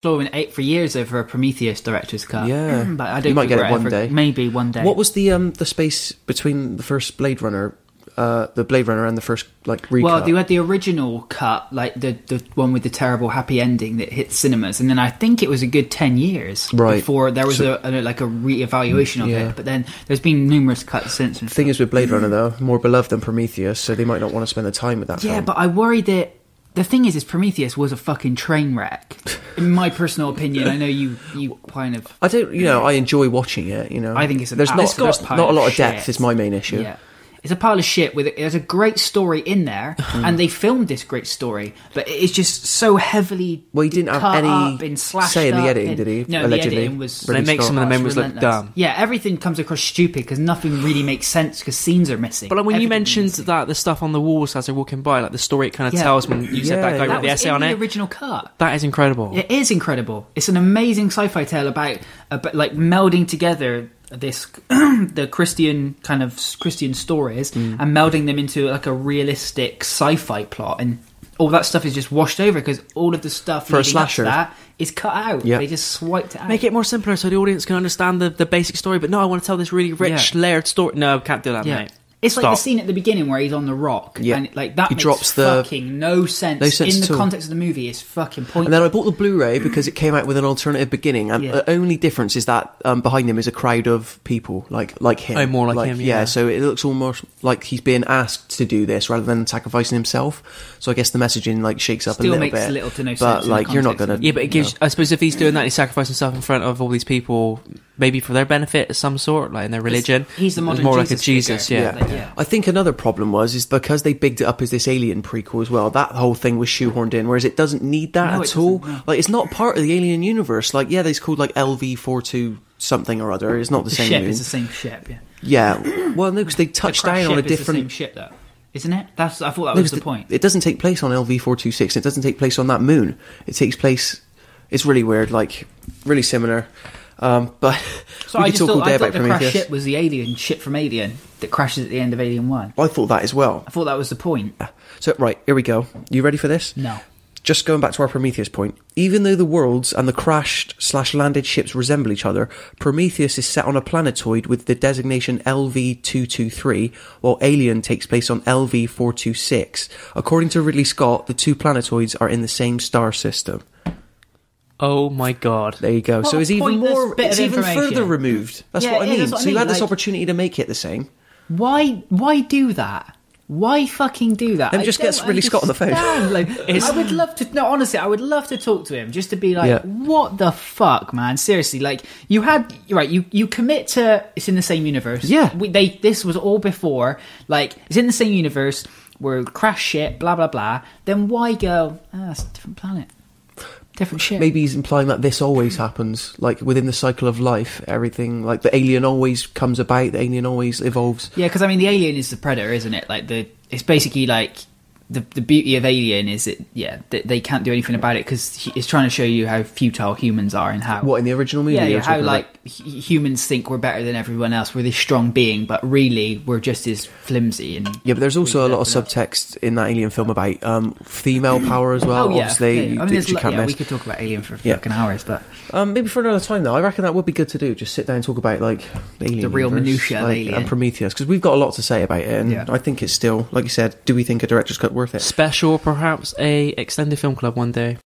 for years over a Prometheus director's cut. Yeah, but I don't. You might get it one day. Maybe one day. What was the space between the first Blade Runner? The Blade Runner and the first recut. Well, you had the original cut, like the one with the terrible happy ending that hit cinemas, and then I think it was a good 10 years before there was a re-evaluation of it. But then there's been numerous cuts since. The thing is with Blade Runner though, more beloved than Prometheus, so they might not want to spend the time with that. Yeah, film. but I worry that the thing is Prometheus was a fucking train wreck. In my personal opinion, I know you kind of. I don't. I enjoy watching it. I think it's there's not a lot of depth. Is my main issue. Yeah. It's a pile of shit. There's a great story in there, and they filmed this great story, but it's just so heavily. Well, he didn't have any say in the editing, did he? No, allegedly. the editing was. They make some of the members look dumb. Yeah, everything comes across stupid because nothing really makes sense because scenes are missing. But when you mentioned that the stuff on the walls as they're walking by, like the story it kind of tells when you said that guy wrote the essay on it. The original cut. That is incredible. It is incredible. It's an amazing sci-fi tale about like melding together the Christian stories and melding them into like a realistic sci-fi plot, and all that stuff is just washed over because all of the stuff for a slasher that is cut out. They just swiped it out. Make it more simpler so the audience can understand the basic story, but no, I want to tell this really rich layered story. No, can't do that, mate. It's like the scene at the beginning where he's on the rock, and like that makes fucking no sense in the context of the movie. It's fucking pointless. And then I bought the Blu-ray because it came out with an alternative beginning, and the only difference is that behind him is a crowd of people like him. Oh, more like him. Yeah, so it looks almost like he's being asked to do this rather than sacrificing himself. So I guess the messaging shakes up a little bit. Still makes little to no sense. But you're not gonna. Yeah, but it gives. I suppose if he's doing that, he's sacrificing himself in front of all these people, maybe for their benefit of some sort, like in their religion. He's the modern more Jesus like a Jesus. Yeah. I think another problem is because they bigged it up as this Alien prequel as well. That whole thing was shoehorned in, whereas it doesn't need that at all. No. Like it's not part of the Alien universe. Like it's called like LV-42 something or other. It's not the same. Ship moon. is the same ship. Yeah. Well, no, because they touched down on a different. Is the same ship, though, isn't it? I thought that was the point. It doesn't take place on LV-426. It doesn't take place on that moon. It takes place. It's really weird. Like really similar. But so I thought the crash ship was the alien ship from Alien that crashes at the end of Alien 1. I thought that as well. I thought that was the point. So, right, here we go. You ready for this? No. Just going back to our Prometheus point. Even though the worlds and the crashed/landed ships resemble each other, Prometheus is set on a planetoid with the designation LV-223, while Alien takes place on LV-426. According to Ridley Scott, the two planetoids are in the same star system. Oh my god. There you go. What so it's even further removed. That's what I mean. What so you had this opportunity to make it the same. Why do that? Why fucking do that? Then just get Ridley Scott on the phone. I would love to. No, honestly, I would love to talk to him just to be like, what the fuck, man? Seriously, like you commit to it's in the same universe. Yeah, this was all before. Like it's in the same universe. We're crash shit, blah blah blah. Then why go? It's a different planet. Different shit. Maybe he's implying that this always happens, like within the cycle of life, everything, like the alien always comes about, the alien always evolves. Yeah, because I mean, the alien is the predator, isn't it? Like it's basically like the beauty of Alien is they can't do anything about it because it's trying to show you how futile humans are and how in the original movie, how like humans think we're better than everyone else. We're this strong being, but really we're just as flimsy. And but there's also a lot of subtext in that Alien film about female power as well. Obviously, we could talk about Alien for fucking hours, but maybe for another time though. I reckon that would be good to do. Just sit down and talk about like the Alien, the real minutiae of Alien and Prometheus, because we've got a lot to say about it, and I think it's still, like you said, do we think a director's cut worth it? Special, perhaps a extended film club one day.